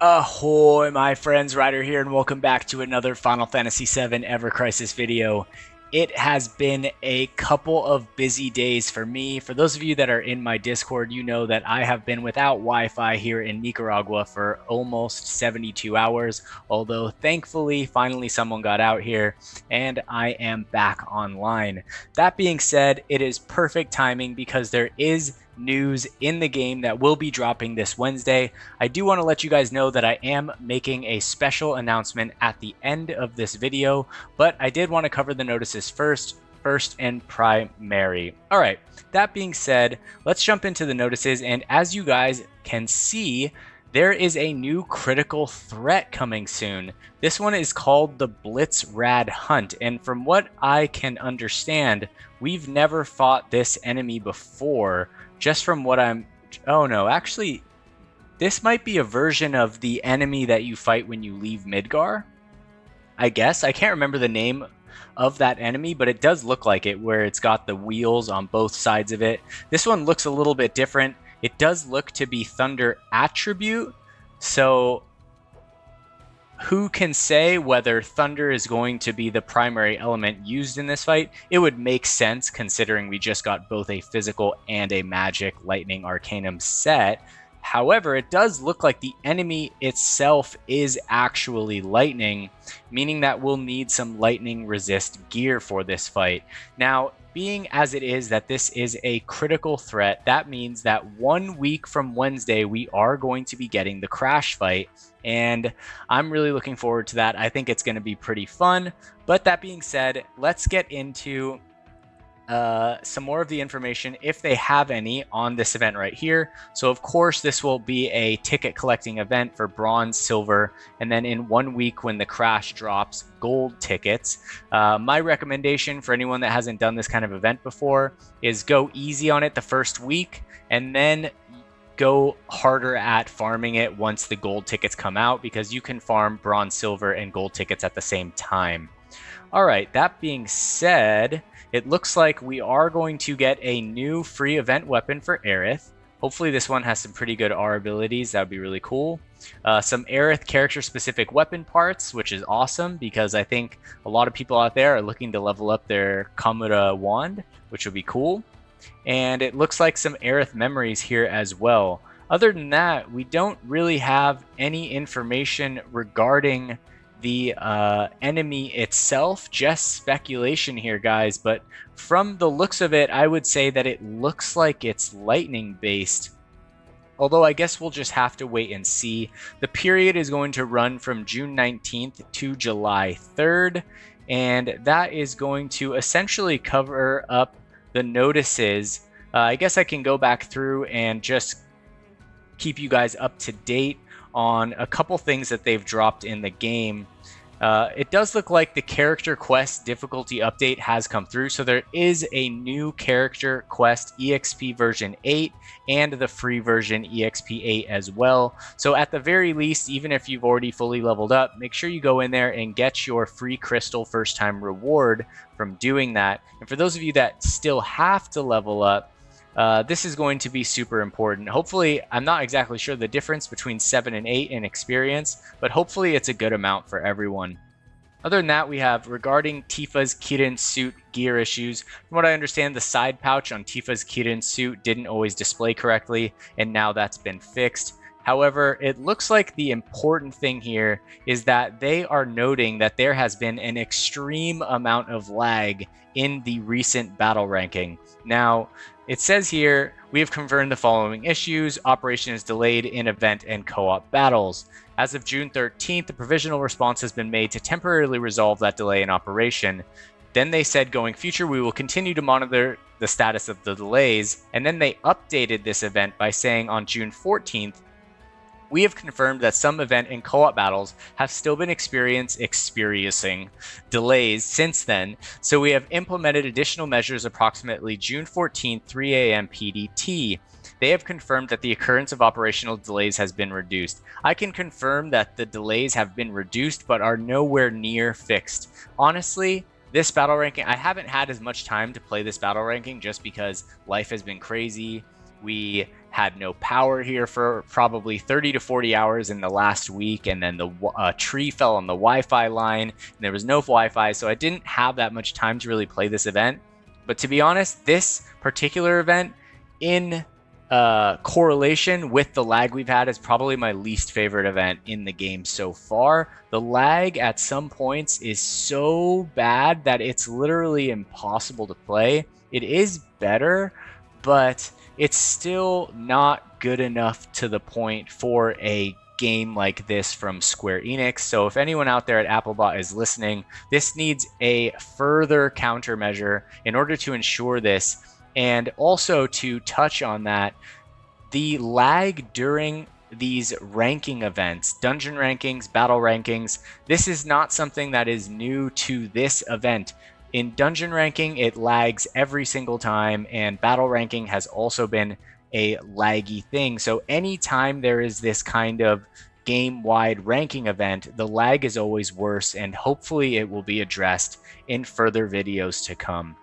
Ahoy, my friends, Ryder here, and welcome back to another Final Fantasy VII Ever Crisis video. It has been a couple of busy days for me. For those of you that are in my Discord, you know that I have been without Wi-Fi here in Nicaragua for almost 72 hours, although thankfully, finally someone got out here, and I am back online. That being said, it is perfect timing because there is news in the game that will be dropping this Wednesday. I do want to let you guys know that I am making a special announcement at the end of this video, but I did want to cover the notices first and primary. All right, that being said, let's jump into the notices, and as you guys can see, there is a new critical threat coming soon. This one is called the Blitz Rad Hunt, and from what I can understand, we've never fought this enemy before. Just from what oh no, actually, this might be a version of the enemy that you fight when you leave Midgar. I guess. I can't remember the name of that enemy, but it does look like it, where it's got the wheels on both sides of it. This one looks a little bit different. It does look to be Thunder attribute, so who can say whether Thunder is going to be the primary element used in this fight? It would make sense considering we just got both a physical and a magic lightning arcanum set. However, it does look like the enemy itself is actually lightning, meaning that we'll need some lightning resist gear for this fight. Now, being as it is that this is a critical threat, that means that 1 week from Wednesday, we are going to be getting the Crash fight, and I'm really looking forward to that. I think it's going to be pretty fun. But that being said, let's get into some more of the information, if they have any, on this event right here. So of course this will be a ticket collecting event for bronze, silver, and then in 1 week when the Crash drops, gold tickets. My recommendation for anyone that hasn't done this kind of event before is go easy on it the first week and then go harder at farming it once the gold tickets come out, because you can farm bronze, silver, and gold tickets at the same time. All right, that being said, it looks like we are going to get a new free event weapon for Aerith. Hopefully this one has some pretty good R abilities. That would be really cool. Some Aerith character-specific weapon parts, which is awesome because I think a lot of people out there are looking to level up their Kamura wand, which would be cool. And it looks like some Aerith memories here as well. Other than that, we don't really have any information regarding the enemy itself, just speculation here, guys, but from the looks of it, I would say that it looks like it's lightning based, although I guess we'll just have to wait and see. The period is going to run from June 19th to July 3rd, and that is going to essentially cover up the notices. I guess I can go back through and just keep you guys up to date on a couple things that they've dropped in the game. It does look like the character quest difficulty update has come through, so there is a new character quest EXP version 8 and the free version EXP 8 as well. So at the very least, even if you've already fully leveled up, make sure you go in there and get your free crystal first time reward from doing that. And for those of you that still have to level up, this is going to be super important. Hopefully, I'm not exactly sure the difference between 7 and 8 in experience, but hopefully it's a good amount for everyone. Other than that, we have regarding Tifa's Kirin suit gear issues. From what I understand, the side pouch on Tifa's Kirin suit didn't always display correctly, and now that's been fixed. However, it looks like the important thing here is that they are noting that there has been an extreme amount of lag in the recent battle ranking. Now, it says here, we have confirmed the following issues. Operation is delayed in event and co-op battles. As of June 13th, the provisional response has been made to temporarily resolve that delay in operation. Then they said, going future, we will continue to monitor the status of the delays. And then they updated this event by saying on June 14th, we have confirmed that some event and co-op battles have still been experiencing delays since then, so we have implemented additional measures approximately June 14th, 3 a.m. PDT. they have confirmed that the occurrence of operational delays has been reduced. I can confirm that the delays have been reduced but are nowhere near fixed. Honestly, this battle ranking, I haven't had as much time to play this battle ranking just because life has been crazy. We had no power here for probably 30 to 40 hours in the last week, and then the tree fell on the Wi-Fi line, and there was no Wi-Fi, so I didn't have that much time to really play this event. But to be honest, this particular event, in correlation with the lag we've had, is probably my least favorite event in the game so far. The lag at some points is so bad that it's literally impossible to play. It is better, but it's still not good enough to the point for a game like this from Square Enix. So if anyone out there at Applebot is listening, this needs a further countermeasure in order to ensure this. And also to touch on that, the lag during these ranking events, dungeon rankings, battle rankings, this is not something that is new to this event. In dungeon ranking, it lags every single time, and battle ranking has also been a laggy thing. So anytime there is this kind of game-wide ranking event, the lag is always worse, and hopefully it will be addressed in further videos to come.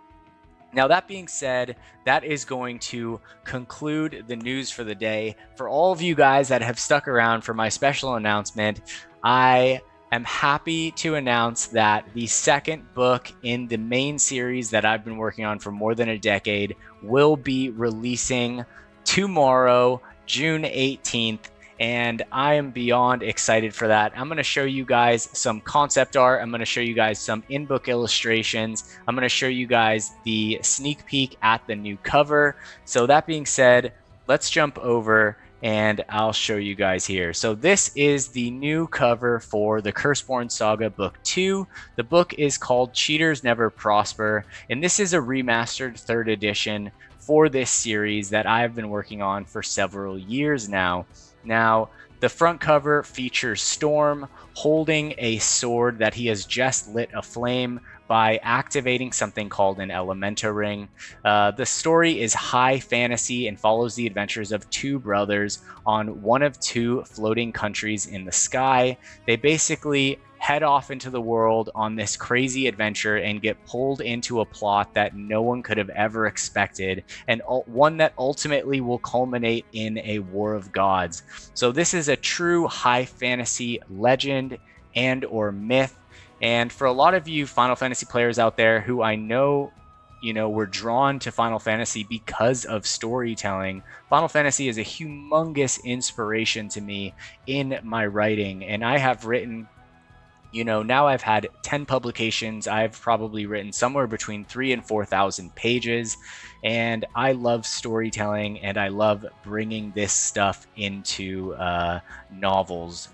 Now, that being said, that is going to conclude the news for the day. For all of you guys that have stuck around for my special announcement, I am happy to announce that the second book in the main series that I've been working on for more than a decade will be releasing tomorrow, June 18th. And I am beyond excited for that. I'm going to show you guys some concept art. I'm going to show you guys some in-book illustrations. I'm going to show you guys the sneak peek at the new cover. So that being said, let's jump over and I'll show you guys here. So this is the new cover for the Curseborn Saga Book 2. The book is called Cheaters Never Prosper, and this is a remastered 3rd edition for this series that I've been working on for several years now. Now, the front cover features Storm holding a sword that he has just lit aflame by activating something called an Elemento Ring. The story is high fantasy and follows the adventures of two brothers on one of two floating countries in the sky. They basically head off into the world on this crazy adventure and get pulled into a plot that no one could have ever expected, and one that ultimately will culminate in a war of gods. So this is a true high fantasy legend and or myth. And for a lot of you Final Fantasy players out there who I know, were drawn to Final Fantasy because of storytelling, Final Fantasy is a humongous inspiration to me in my writing. And I have written, now I've had 10 publications. I've probably written somewhere between 3,000 and 4,000 pages. And I love storytelling, and I love bringing this stuff into novels.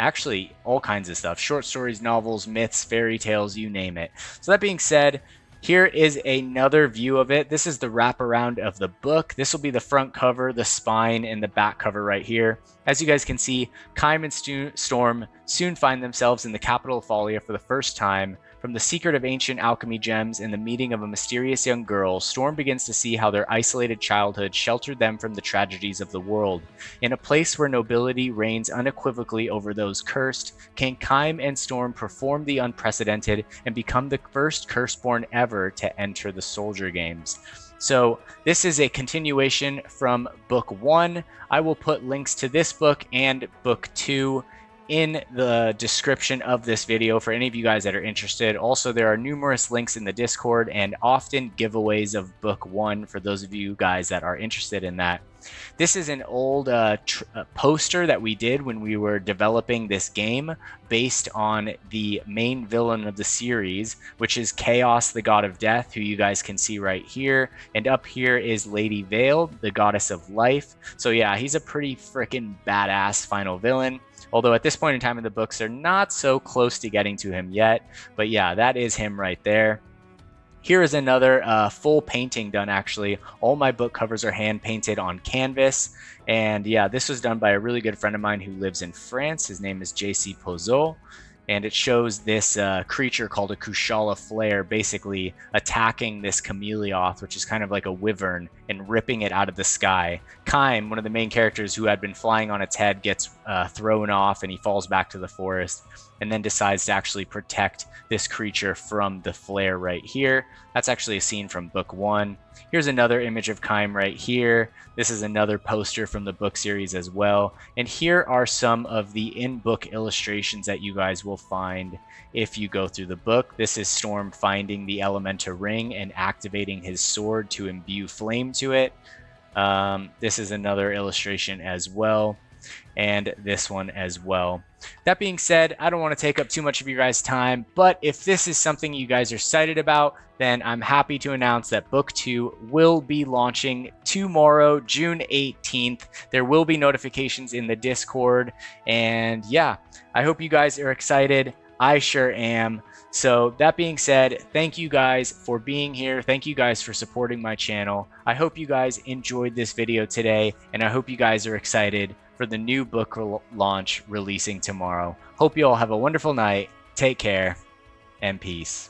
Actually, all kinds of stuff. Short stories, novels, myths, fairy tales, you name it. So that being said, here is another view of it. This is the wraparound of the book. This will be the front cover, the spine, and the back cover right here. As you guys can see, Kaim and Storm soon find themselves in the capital of Thalia for the first time. From the secret of ancient alchemy gems and the meeting of a mysterious young girl, Storm begins to see how their isolated childhood sheltered them from the tragedies of the world. In a place where nobility reigns unequivocally over those cursed, can Kaim and Storm perform the unprecedented and become the first Curseborn ever to enter the Soldier Games? So this is a continuation from Book 1. I will put links to this book and Book 2 in the description of this video for any of you guys that are interested. Also, there are numerous links in the Discord and often giveaways of Book 1 for those of you guys that are interested in that. This is an old poster that we did when we were developing this game based on the main villain of the series, which is Chaos, the God of Death, who you guys can see right here. And up here is Lady Veil, the Goddess of Life. So yeah, he's a pretty freaking badass final villain. Although at this point in time in the books, they're not so close to getting to him yet. But yeah, that is him right there. Here is another full painting done, actually. All my book covers are hand painted on canvas. And yeah, this was done by a really good friend of mine who lives in France. His name is JC Pozot. and it shows this creature called a Kushala Flare basically attacking this Chameleoth, which is kind of like a wyvern, and ripping it out of the sky. Kaim, one of the main characters who had been flying on its head, gets thrown off and he falls back to the forest, and then decides to actually protect this creature from the flare right here. That's actually a scene from book 1. Here's another image of Kaim right here. This is another poster from the book series as well. And here are some of the in-book illustrations that you guys will find if you go through the book. This is Storm finding the Elementa ring and activating his sword to imbue flame to it. This is another illustration as well, and this one as well. That being said, I don't want to take up too much of your guys' time, but if this is something you guys are excited about, then I'm happy to announce that Book 2 will be launching tomorrow, June 18th. There will be notifications in the Discord, and yeah, I hope you guys are excited. I sure am. So that being said, thank you guys for being here. Thank you guys for supporting my channel. I hope you guys enjoyed this video today, and I hope you guys are excited for the new book launch releasing tomorrow. Hope you all have a wonderful night. Take care and peace.